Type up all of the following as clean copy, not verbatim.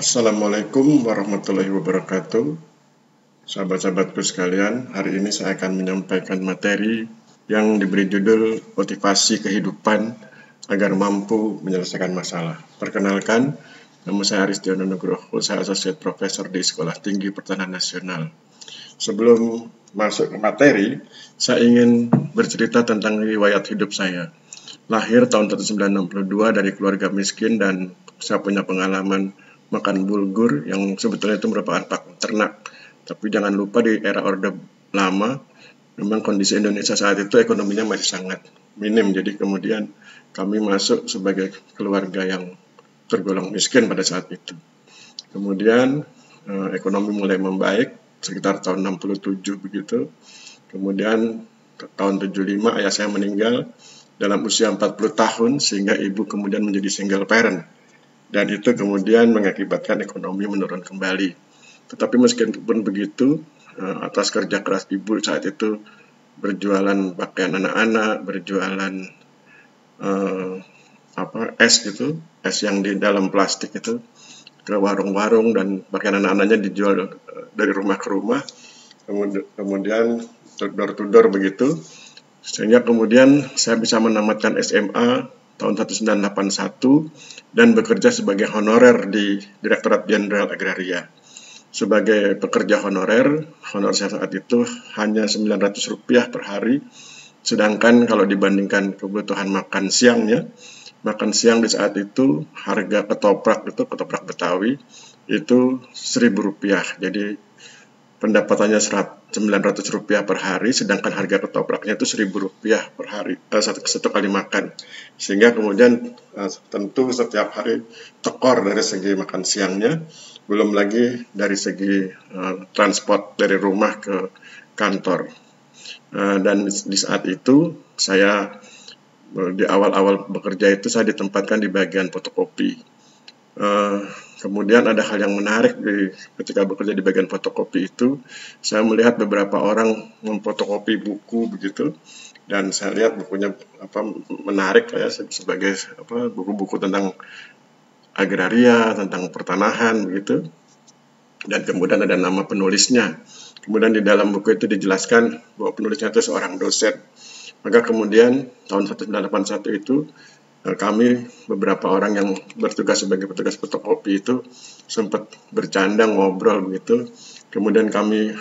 Assalamualaikum warahmatullahi wabarakatuh. Sahabat-sahabatku sekalian, hari ini saya akan menyampaikan materi yang diberi judul Motivasi Kehidupan agar mampu menyelesaikan masalah. Perkenalkan, nama saya Aristiono Nugroho, saya Associate Professor di Sekolah Tinggi Pertahanan Nasional. Sebelum masuk ke materi, saya ingin bercerita tentang riwayat hidup saya. Lahir tahun 1962 dari keluarga miskin dan saya punya pengalaman makan bulgur yang sebetulnya itu merupakan pakan ternak. Tapi jangan lupa di era Orde Lama, memang kondisi Indonesia saat itu ekonominya masih sangat minim. Jadi kemudian kami masuk sebagai keluarga yang tergolong miskin pada saat itu. Kemudian ekonomi mulai membaik sekitar tahun 67 begitu. Kemudian tahun 75 ayah saya meninggal dalam usia 40 tahun sehingga ibu kemudian menjadi single parent. Dan itu kemudian mengakibatkan ekonomi menurun kembali. Tetapi meskipun begitu, atas kerja keras ibu saat itu berjualan pakaian anak-anak, berjualan es gitu, es yang di dalam plastik itu, ke warung-warung dan pakaian anak-anaknya dijual dari rumah ke rumah. Kemudian door to door begitu, sehingga kemudian saya bisa menamatkan SMA tahun 1981 dan bekerja sebagai honorer di Direktorat Jenderal Agraria. Sebagai pekerja honor saya saat itu hanya Rp900 per hari, sedangkan kalau dibandingkan kebutuhan makan siangnya, makan siang di saat itu harga ketoprak Betawi itu Rp1.000. Jadi pendapatannya Rp900 per hari, sedangkan harga ketopraknya itu Rp1.000 per hari, satu kali makan. Sehingga kemudian tentu setiap hari tekor dari segi makan siangnya, belum lagi dari segi transport dari rumah ke kantor. Dan di saat itu saya di awal-awal bekerja itu saya ditempatkan di bagian fotokopi. Kemudian ada hal yang menarik ketika bekerja di bagian fotokopi itu, saya melihat beberapa orang memfotokopi buku begitu, dan saya lihat bukunya menarik ya, sebagai buku-buku tentang agraria, tentang pertanahan begitu, dan kemudian ada nama penulisnya. Kemudian di dalam buku itu dijelaskan bahwa penulisnya itu seorang dosen. Maka kemudian tahun 1981 itu kami beberapa orang yang bertugas sebagai petugas fotokopi itu sempat bercanda ngobrol begitu. Kemudian kami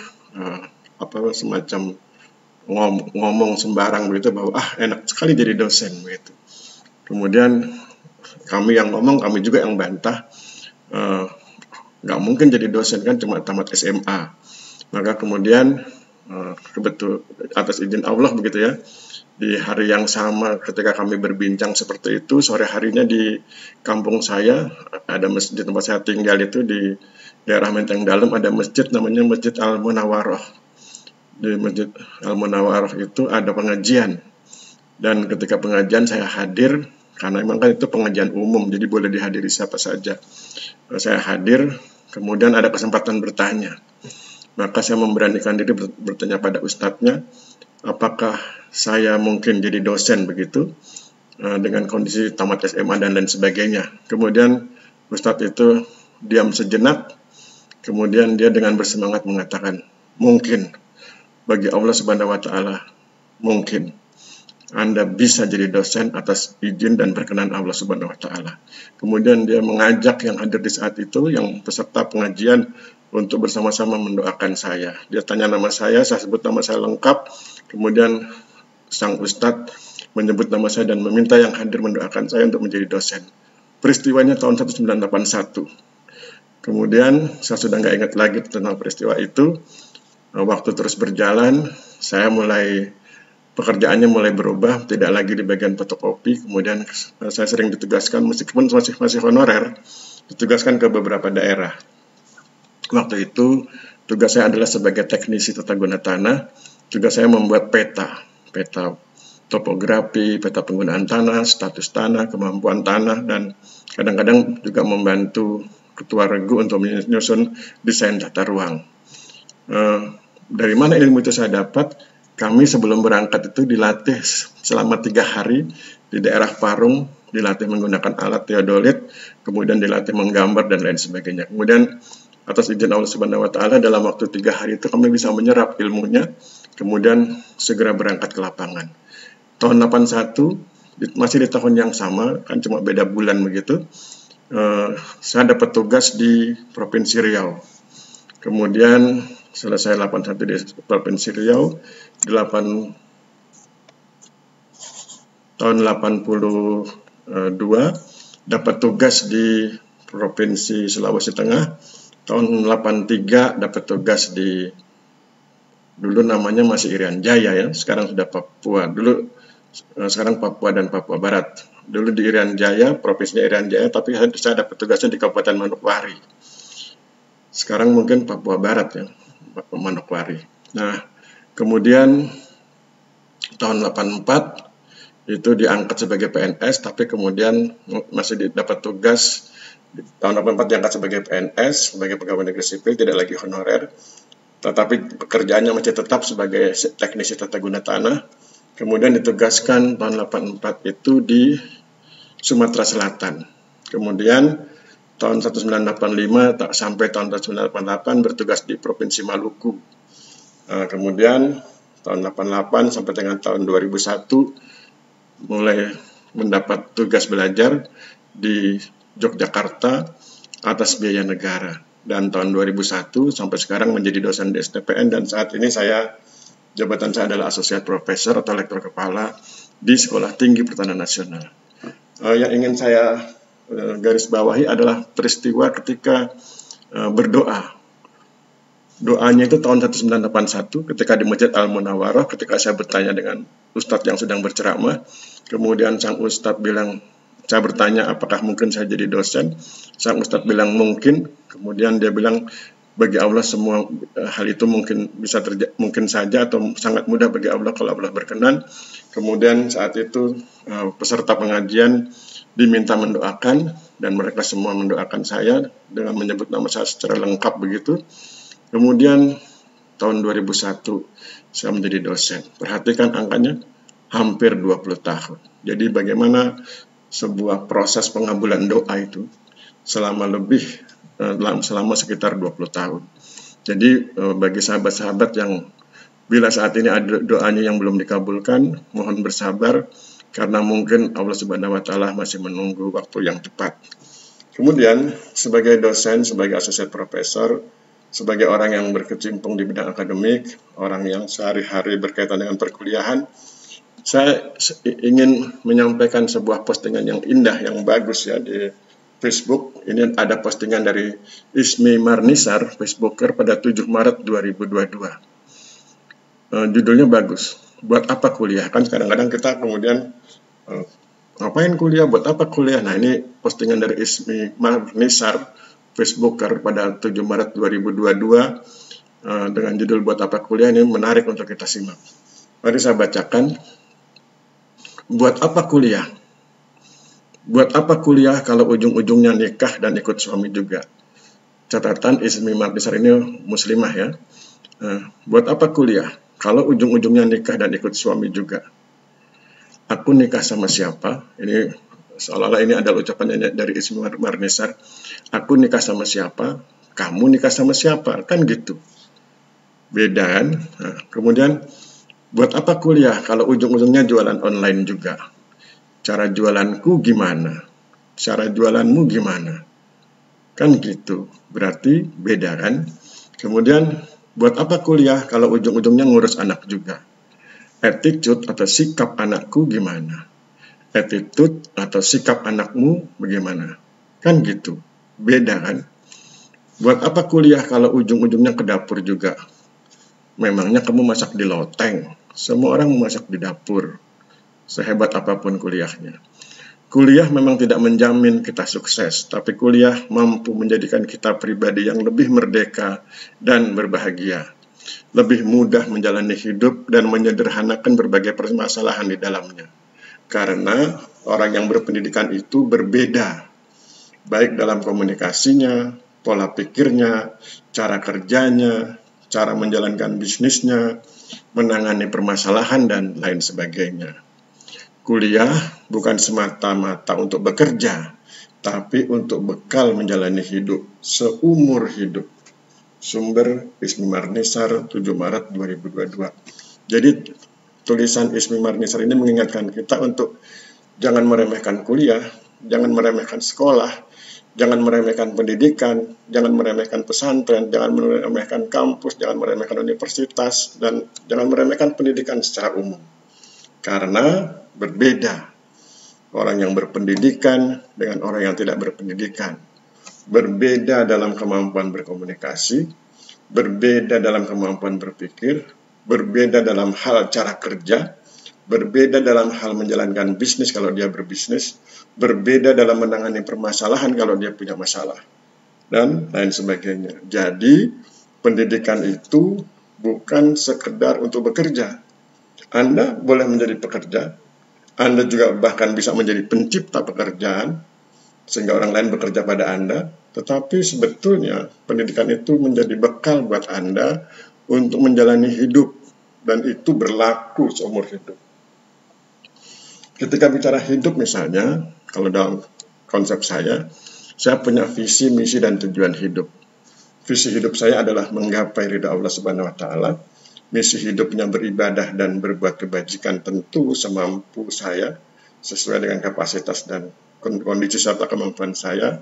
semacam ngomong sembarang begitu bahwa enak sekali jadi dosen begitu. Kemudian kami yang ngomong, kami juga yang bantah, nggak mungkin jadi dosen kan cuma tamat SMA. Maka kemudian kebetulan atas izin Allah begitu ya, di hari yang sama ketika kami berbincang seperti itu, sore harinya di kampung saya ada masjid tempat saya tinggal itu di daerah Menteng Dalam, ada masjid namanya Masjid Al-Munawwaroh. Di Masjid Al-Munawwaroh itu ada pengajian, dan ketika pengajian saya hadir karena memang kan itu pengajian umum, jadi boleh dihadiri siapa saja. Saya hadir, kemudian ada kesempatan bertanya. Maka saya memberanikan diri bertanya pada ustadznya, apakah saya mungkin jadi dosen begitu, dengan kondisi tamat SMA dan lain sebagainya. Kemudian ustadz itu diam sejenak, kemudian dia dengan bersemangat mengatakan, mungkin, bagi Allah Subhanahu wa Ta'ala, mungkin Anda bisa jadi dosen atas izin dan perkenan Allah Subhanahu wa Ta'ala. Kemudian dia mengajak yang hadir di saat itu, yang peserta pengajian, untuk bersama-sama mendoakan saya. Dia tanya nama saya sebut nama saya lengkap, kemudian sang ustadz menyebut nama saya dan meminta yang hadir mendoakan saya untuk menjadi dosen. Peristiwanya tahun 1981. Kemudian saya sudah nggak ingat lagi tentang peristiwa itu. Waktu terus berjalan, pekerjaannya mulai berubah, tidak lagi di bagian fotokopi. Kemudian saya sering ditugaskan, meskipun masih honorer, ditugaskan ke beberapa daerah. Waktu itu tugas saya adalah sebagai teknisi tata guna tanah. Tugas saya membuat peta topografi, peta penggunaan tanah, status tanah, kemampuan tanah, dan kadang-kadang juga membantu ketua regu untuk menyusun desain tata ruang. Dari mana ilmu itu saya dapat? Kami sebelum berangkat itu dilatih selama 3 hari di daerah Parung dilatih menggunakan alat teodolit, kemudian dilatih menggambar dan lain sebagainya. Kemudian atas izin Allah Subhanahu wa Ta'ala, dalam waktu 3 hari itu kami bisa menyerap ilmunya, kemudian segera berangkat ke lapangan. Tahun 81, masih di tahun yang sama, kan cuma beda bulan begitu, saya dapat tugas di Provinsi Riau. Kemudian selesai 81 di Provinsi Riau, tahun 82 dapat tugas di Provinsi Sulawesi Tengah. Tahun 83 dapat tugas di, dulu namanya masih Irian Jaya ya, sekarang sudah Papua. Sekarang Papua dan Papua Barat. Dulu di Irian Jaya, provinsinya Irian Jaya, tapi saya dapat tugasnya di Kabupaten Manokwari. Sekarang mungkin Papua Barat ya, Manokwari. Nah, kemudian tahun 84 itu diangkat sebagai PNS, tapi kemudian masih dapat tugas. Tahun 84 diangkat sebagai PNS, sebagai pegawai negeri sipil, tidak lagi honorer, tetapi pekerjaannya masih tetap sebagai teknisi tata guna tanah. Kemudian ditugaskan tahun 84 itu di Sumatera Selatan. Kemudian tahun 1985 sampai tahun 1988 bertugas di Provinsi Maluku. Kemudian tahun 88 sampai dengan tahun 2001 mulai mendapat tugas belajar di Yogyakarta atas biaya negara. Dan tahun 2001 sampai sekarang menjadi dosen di STPN, dan saat ini jabatan saya adalah Associate Professor atau Lektor Kepala di Sekolah Tinggi Pertanian Nasional. Yang ingin saya garis bawahi adalah peristiwa ketika berdoa. Doanya itu tahun 1981 ketika di Masjid Al-Munawwarah, ketika saya bertanya dengan Ustadz yang sedang berceramah. Kemudian sang Ustadz bilang, saya bertanya apakah mungkin saya jadi dosen. Sang Ustadz bilang mungkin. Kemudian dia bilang, bagi Allah semua hal itu mungkin saja atau sangat mudah bagi Allah kalau Allah berkenan. Kemudian saat itu peserta pengajian diminta mendoakan, dan mereka semua mendoakan saya dengan menyebut nama saya secara lengkap begitu. Kemudian tahun 2001 saya menjadi dosen. Perhatikan angkanya, hampir 20 tahun. Jadi bagaimana sebuah proses pengabulan doa itu selama sekitar 20 tahun. Jadi bagi sahabat-sahabat yang bila saat ini ada doanya yang belum dikabulkan, mohon bersabar karena mungkin Allah Subhanahu wa Ta'ala masih menunggu waktu yang tepat. Kemudian sebagai dosen, sebagai associate professor, sebagai orang yang berkecimpung di bidang akademik, orang yang sehari-hari berkaitan dengan perkuliahan, saya ingin menyampaikan sebuah postingan yang indah, yang bagus ya di Facebook. Ini ada postingan dari Ismi Marnisar, Facebooker, pada 7 Maret 2022. Judulnya bagus. Buat apa kuliah? Kan kadang-kadang kita kemudian ngapain kuliah? Buat apa kuliah? Nah, ini postingan dari Ismi Marnisar, Facebooker, pada 7 Maret 2022 dengan judul Buat Apa Kuliah. Ini menarik untuk kita simak. Mari saya bacakan. Buat apa kuliah? Buat apa kuliah kalau ujung-ujungnya nikah dan ikut suami juga? Catatan, Ismi Marnisar ini muslimah ya. Buat apa kuliah kalau ujung-ujungnya nikah dan ikut suami juga? Aku nikah sama siapa? Ini seolah-olah ini adalah ucapan dari Ismi Marnisar. Aku nikah sama siapa? Kamu nikah sama siapa? Kan gitu. Beda kan? Nah, kemudian, buat apa kuliah kalau ujung-ujungnya jualan online juga? Cara jualanku gimana? Cara jualanmu gimana? Kan gitu. Berarti beda kan? Kemudian, buat apa kuliah kalau ujung-ujungnya ngurus anak juga? Attitude atau sikap anakku gimana? Attitude atau sikap anakmu bagaimana? Kan gitu. Beda kan? Buat apa kuliah kalau ujung-ujungnya ke dapur juga? Memangnya kamu masak di loteng? Semua orang memasak di dapur. Sehebat apapun kuliahnya. Kuliah memang tidak menjamin kita sukses, tapi kuliah mampu menjadikan kita pribadi yang lebih merdeka dan berbahagia. Lebih mudah menjalani hidup dan menyederhanakan berbagai permasalahan di dalamnya. Karena orang yang berpendidikan itu berbeda, baik dalam komunikasinya, pola pikirnya, cara kerjanya, cara menjalankan bisnisnya, menangani permasalahan, dan lain sebagainya. Kuliah bukan semata-mata untuk bekerja, tapi untuk bekal menjalani hidup seumur hidup. Sumber Ismi Marnisar 7 Maret 2022. Jadi tulisan Ismi Marnisar ini mengingatkan kita untuk jangan meremehkan kuliah, jangan meremehkan sekolah, jangan meremehkan pendidikan, jangan meremehkan pesantren, jangan meremehkan kampus, jangan meremehkan universitas, dan jangan meremehkan pendidikan secara umum. Karena berbeda orang yang berpendidikan dengan orang yang tidak berpendidikan. Berbeda dalam kemampuan berkomunikasi, berbeda dalam kemampuan berpikir, berbeda dalam hal cara kerja, berbeda dalam hal menjalankan bisnis kalau dia berbisnis, berbeda dalam menangani permasalahan kalau dia punya masalah, dan lain sebagainya. Jadi, pendidikan itu bukan sekedar untuk bekerja. Anda boleh menjadi pekerja, Anda juga bahkan bisa menjadi pencipta pekerjaan, sehingga orang lain bekerja pada Anda, tetapi sebetulnya pendidikan itu menjadi bekal buat Anda untuk menjalani hidup, dan itu berlaku seumur hidup. Ketika bicara hidup misalnya, kalau dalam konsep saya punya visi, misi, dan tujuan hidup. Visi hidup saya adalah menggapai ridha Allah Subhanahu wa Ta'ala. Misi hidupnya beribadah dan berbuat kebajikan tentu semampu saya, sesuai dengan kapasitas dan kondisi serta kemampuan saya,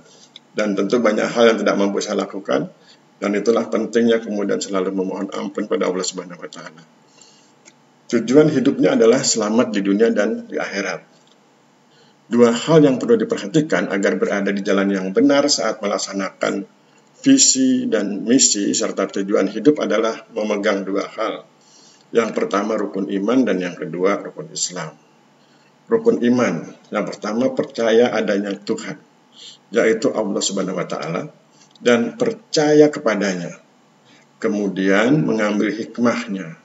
dan tentu banyak hal yang tidak mampu saya lakukan, dan itulah pentingnya kemudian selalu memohon ampun pada Allah Subhanahu wa Ta'ala. Tujuan hidupnya adalah selamat di dunia dan di akhirat. Dua hal yang perlu diperhatikan agar berada di jalan yang benar saat melaksanakan visi dan misi serta tujuan hidup adalah memegang dua hal. Yang pertama rukun iman dan yang kedua rukun Islam. Rukun iman, yang pertama percaya adanya Tuhan, yaitu Allah Subhanahu wa Ta'ala, dan percaya kepadanya. Kemudian mengambil hikmahnya,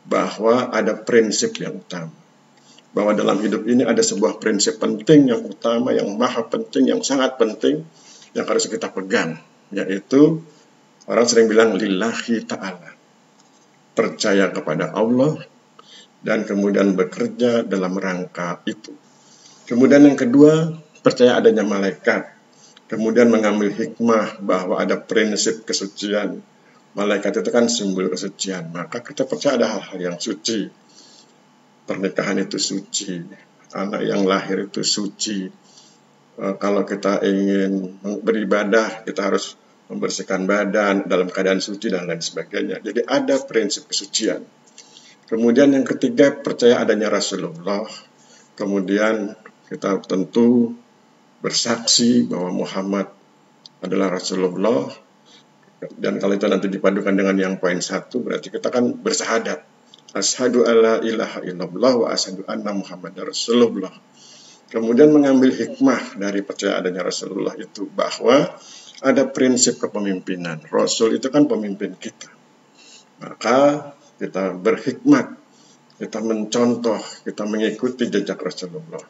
bahwa ada prinsip yang utama. Bahwa dalam hidup ini ada sebuah prinsip penting yang utama, yang maha penting, yang sangat penting, yang harus kita pegang, yaitu orang sering bilang lillahi ta'ala. Percaya kepada Allah, dan kemudian bekerja dalam rangka itu. Kemudian yang kedua, percaya adanya malaikat. Kemudian mengambil hikmah bahwa ada prinsip kesucian. Malaikat itu kan simbol kesucian. Maka kita percaya ada hal-hal yang suci. Pernikahan itu suci. Anak yang lahir itu suci. Kalau kita ingin beribadah, kita harus membersihkan badan dalam keadaan suci dan lain sebagainya. Jadi ada prinsip kesucian. Kemudian yang ketiga, percaya adanya Rasulullah. Kemudian kita tentu bersaksi bahwa Muhammad adalah Rasulullah. Dan kalau itu nanti dipadukan dengan yang poin 1, berarti kita kan bersahadat. Asyhadu alla ilaha illallah wa asyhadu anna Muhammadar Rasulullah. Kemudian mengambil hikmah dari percaya adanya Rasulullah itu, bahwa ada prinsip kepemimpinan. Rasul itu kan pemimpin kita. Maka kita berhikmat, kita mencontoh, kita mengikuti jejak Rasulullah.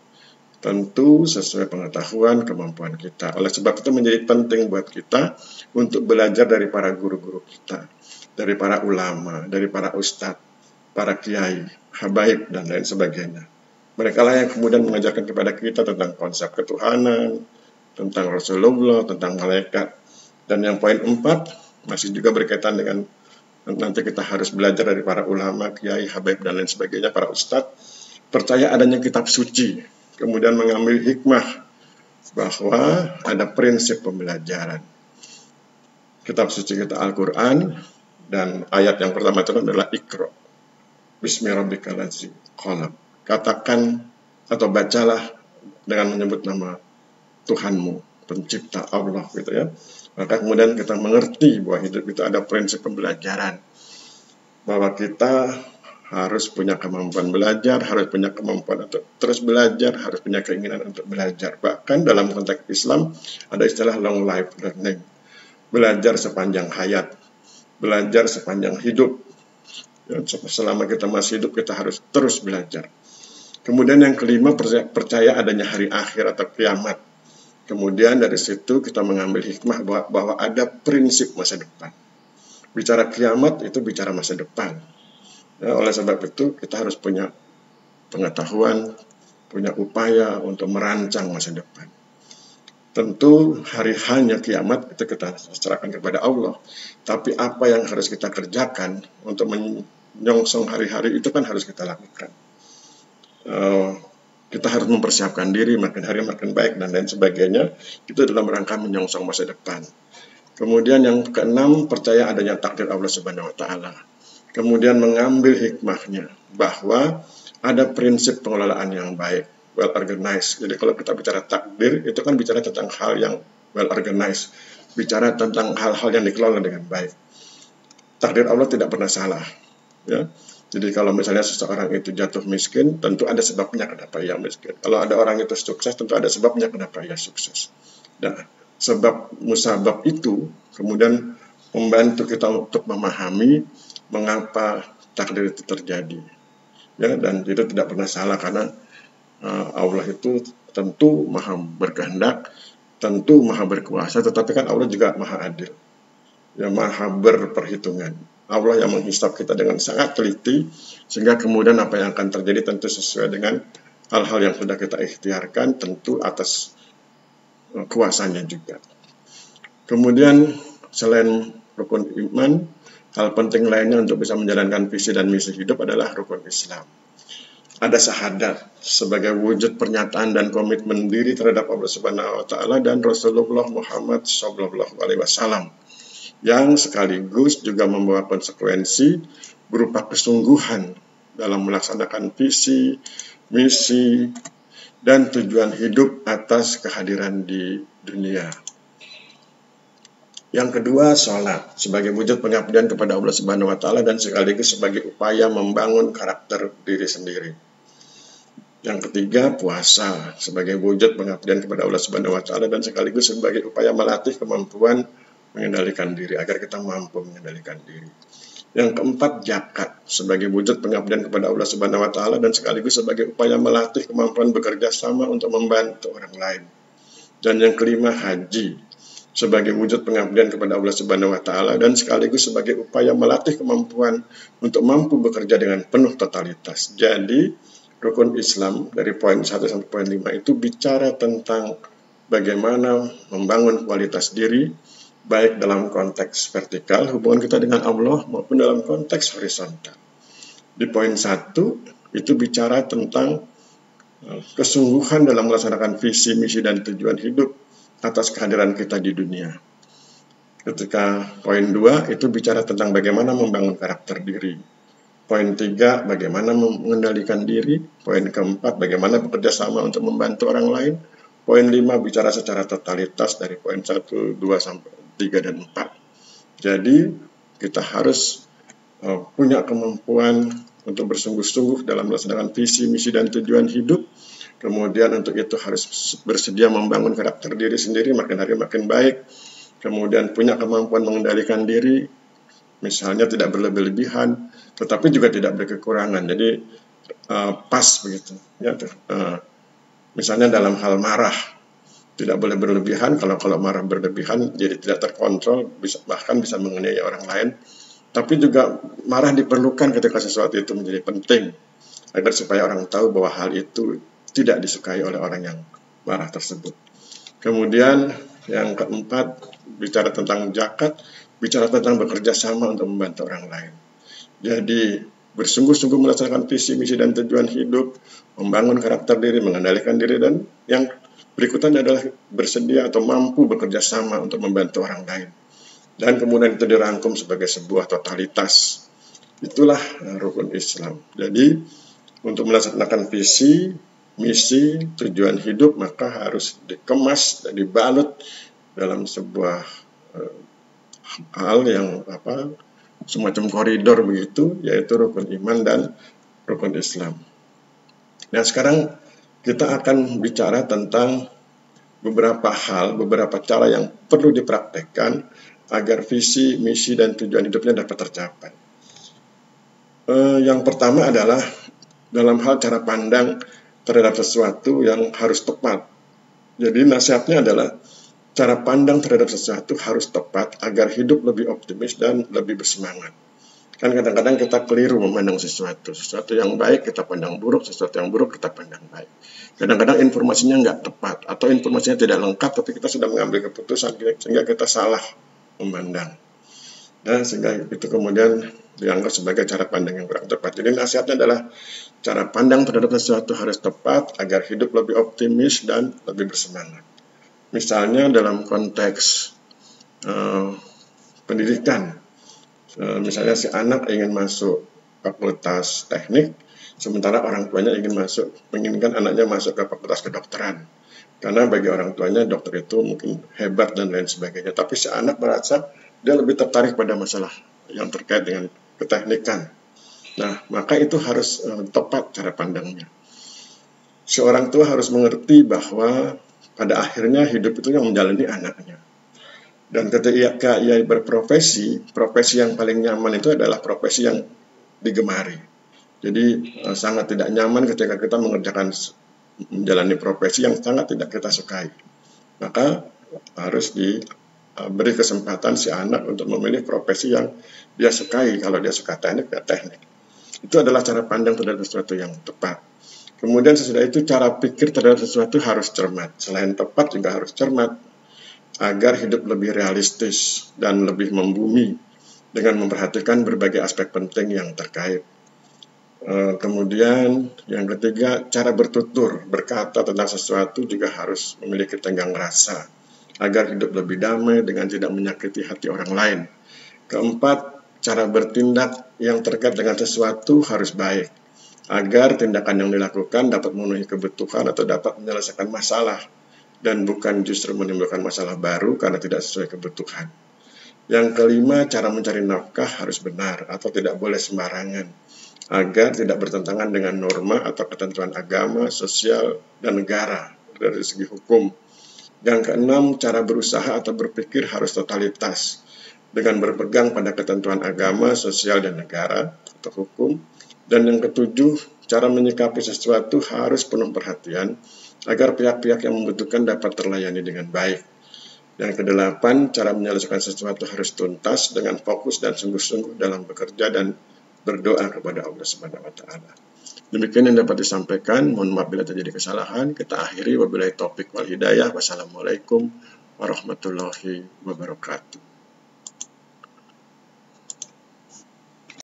Tentu sesuai pengetahuan, kemampuan kita. Oleh sebab itu menjadi penting buat kita untuk belajar dari para guru-guru kita, dari para ulama, dari para ustadz, para kiai, habaib, dan lain sebagainya. Mereka lah yang kemudian mengajarkan kepada kita tentang konsep ketuhanan, tentang Rasulullah, tentang malaikat. Dan yang poin 4 masih juga berkaitan dengan nanti kita harus belajar dari para ulama, kiai, habaib, dan lain sebagainya, para ustadz. Percaya adanya kitab suci, kemudian mengambil hikmah bahwa ada prinsip pembelajaran. Kitab suci kita Al-Quran, dan ayat yang pertama itu adalah Iqra bismi rabbikal ladzi khalaq. Katakan atau bacalah dengan menyebut nama Tuhanmu, pencipta Allah, gitu ya. Maka kemudian kita mengerti bahwa hidup itu ada prinsip pembelajaran, bahwa kita harus punya kemampuan belajar, harus punya kemampuan untuk terus belajar, harus punya keinginan untuk belajar. Bahkan dalam konteks Islam ada istilah long life learning, belajar sepanjang hayat, belajar sepanjang hidup. Ya, selama kita masih hidup kita harus terus belajar. Kemudian yang kelima, percaya adanya hari akhir atau kiamat. Kemudian dari situ kita mengambil hikmah bahwa ada prinsip masa depan. Bicara kiamat itu bicara masa depan. Ya, oleh sebab itu kita harus punya pengetahuan, punya upaya untuk merancang masa depan. Tentu hari hanya kiamat itu kita serahkan kepada Allah. Tapi apa yang harus kita kerjakan untuk menyongsong hari-hari itu kan harus kita lakukan. Kita harus mempersiapkan diri makin hari makin baik dan lain sebagainya. Itu dalam rangka menyongsong masa depan. Kemudian yang keenam, percaya adanya takdir Allah Subhanahu wa Ta'ala. Kemudian mengambil hikmahnya bahwa ada prinsip pengelolaan yang baik, well organized. Jadi kalau kita bicara takdir, itu kan bicara tentang hal yang well organized, bicara tentang hal-hal yang dikelola dengan baik. Takdir Allah tidak pernah salah, ya. Jadi kalau misalnya seseorang itu jatuh miskin, tentu ada sebabnya kenapa ia miskin. Kalau ada orang itu sukses, tentu ada sebabnya kenapa ia sukses. Nah, sebab musabab itu kemudian membantu kita untuk memahami mengapa takdir itu terjadi. Ya, dan itu tidak pernah salah karena Allah itu tentu maha berkehendak, tentu maha berkuasa, tetapi kan Allah juga maha adil, ya, maha berperhitungan. Allah yang menghisap kita dengan sangat teliti, sehingga kemudian apa yang akan terjadi tentu sesuai dengan hal-hal yang sudah kita ikhtiarkan, tentu atas kuasanya juga. Kemudian selain rukun iman, hal penting lainnya untuk bisa menjalankan visi dan misi hidup adalah rukun Islam. Ada syahadat sebagai wujud pernyataan dan komitmen diri terhadap Allah Subhanahu wa Ta'ala dan Rasulullah Muhammad SAW, yang sekaligus juga membawa konsekuensi berupa kesungguhan dalam melaksanakan visi, misi, dan tujuan hidup atas kehadiran di dunia. Yang kedua, sholat sebagai wujud pengabdian kepada Allah Subhanahu wa Ta'ala dan sekaligus sebagai upaya membangun karakter diri sendiri. Yang ketiga, puasa sebagai wujud pengabdian kepada Allah Subhanahu wa Ta'ala dan sekaligus sebagai upaya melatih kemampuan mengendalikan diri agar kita mampu mengendalikan diri. Yang keempat, zakat sebagai wujud pengabdian kepada Allah Subhanahu wa Ta'ala dan sekaligus sebagai upaya melatih kemampuan bekerja sama untuk membantu orang lain. Dan yang kelima, haji sebagai wujud pengabdian kepada Allah Subhanahu wa Ta'ala dan sekaligus sebagai upaya melatih kemampuan untuk mampu bekerja dengan penuh totalitas. Jadi rukun Islam dari poin 1 sampai poin 5 itu bicara tentang bagaimana membangun kualitas diri, baik dalam konteks vertikal, hubungan kita dengan Allah, maupun dalam konteks horizontal. Di poin 1, itu bicara tentang kesungguhan dalam melaksanakan visi, misi, dan tujuan hidup atas kehadiran kita di dunia. Ketika poin 2, itu bicara tentang bagaimana membangun karakter diri. Poin 3, bagaimana mengendalikan diri. Poin keempat, bagaimana bekerja sama untuk membantu orang lain. Poin 5, bicara secara totalitas dari poin 1, 2, sampai 3, dan 4. Jadi, kita harus punya kemampuan untuk bersungguh-sungguh dalam melaksanakan visi, misi, dan tujuan hidup. Kemudian untuk itu harus bersedia membangun karakter diri sendiri makin hari makin baik. Kemudian punya kemampuan mengendalikan diri, misalnya tidak berlebih-lebihan, tetapi juga tidak berkekurangan. Jadi pas begitu. Ya, misalnya dalam hal marah, tidak boleh berlebihan. Kalau marah berlebihan, jadi tidak terkontrol, bahkan bisa menganiaya orang lain. Tapi juga marah diperlukan ketika sesuatu itu menjadi penting, agar supaya orang tahu bahwa hal itu tidak disukai oleh orang yang marah tersebut. Kemudian yang keempat, bicara tentang zakat, bicara tentang bekerja sama untuk membantu orang lain. Jadi bersungguh-sungguh melaksanakan visi, misi, dan tujuan hidup, membangun karakter diri, mengendalikan diri, dan yang berikutnya adalah bersedia atau mampu bekerja sama untuk membantu orang lain. Dan kemudian itu dirangkum sebagai sebuah totalitas. Itulah rukun Islam. Jadi untuk melaksanakan visi, misi, tujuan hidup, maka harus dikemas dan dibalut dalam sebuah hal yang semacam koridor begitu, yaitu rukun iman dan rukun Islam. Nah, sekarang kita akan bicara tentang beberapa hal, beberapa cara yang perlu dipraktekkan agar visi, misi, dan tujuan hidupnya dapat tercapai. Yang pertama adalah dalam hal cara pandang terhadap sesuatu yang harus tepat. Jadi nasihatnya adalah cara pandang terhadap sesuatu harus tepat agar hidup lebih optimis dan lebih bersemangat. Kan kadang-kadang kita keliru memandang sesuatu yang baik kita pandang buruk, sesuatu yang buruk kita pandang baik. Kadang-kadang informasinya nggak tepat atau informasinya tidak lengkap, tapi kita sudah mengambil keputusan sehingga kita salah memandang. Dan sehingga itu kemudian dianggap sebagai cara pandang yang kurang tepat. Jadi nasihatnya adalah cara pandang terhadap sesuatu harus tepat agar hidup lebih optimis dan lebih bersemangat. Misalnya dalam konteks pendidikan, misalnya si anak ingin masuk fakultas teknik, sementara orang tuanya menginginkan anaknya masuk ke fakultas kedokteran. Karena bagi orang tuanya dokter itu mungkin hebat dan lain sebagainya. Tapi si anak merasa dia lebih tertarik pada masalah yang terkait dengan keteknikan. Nah, maka itu harus tepat cara pandangnya. Si orang tua harus mengerti bahwa pada akhirnya hidup itu yang menjalani anaknya. Dan ketika ia berprofesi, profesi yang paling nyaman itu adalah profesi yang digemari. Jadi sangat tidak nyaman ketika kita menjalani profesi yang sangat tidak kita sukai. Maka harus diberi kesempatan si anak untuk memilih profesi yang dia sukai. Kalau dia suka teknik, ya teknik. Itu adalah cara pandang terhadap sesuatu yang tepat. Kemudian sesudah itu cara pikir terhadap sesuatu harus cermat. Selain tepat juga harus cermat, agar hidup lebih realistis dan lebih membumi dengan memperhatikan berbagai aspek penting yang terkait. Kemudian yang ketiga, cara bertutur, berkata tentang sesuatu juga harus memiliki tenggang rasa agar hidup lebih damai dengan tidak menyakiti hati orang lain. Keempat, cara bertindak yang terkait dengan sesuatu harus baik agar tindakan yang dilakukan dapat memenuhi kebutuhan atau dapat menyelesaikan masalah dan bukan justru menimbulkan masalah baru karena tidak sesuai kebutuhan. Yang kelima, cara mencari nafkah harus benar atau tidak boleh sembarangan, agar tidak bertentangan dengan norma atau ketentuan agama, sosial, dan negara dari segi hukum. Yang keenam, cara berusaha atau berpikir harus totalitas, dengan berpegang pada ketentuan agama, sosial, dan negara atau hukum. Dan yang ketujuh, cara menyikapi sesuatu harus penuh perhatian, agar pihak-pihak yang membutuhkan dapat terlayani dengan baik. Dan kedelapan, cara menyelesaikan sesuatu harus tuntas dengan fokus dan sungguh-sungguh dalam bekerja dan berdoa kepada Allah Subhanahu wa taala. Demikian yang dapat disampaikan. Mohon maaf bila terjadi kesalahan. Kita akhiri wabillahi taufik wal hidayah. Wassalamualaikum warahmatullahi wabarakatuh.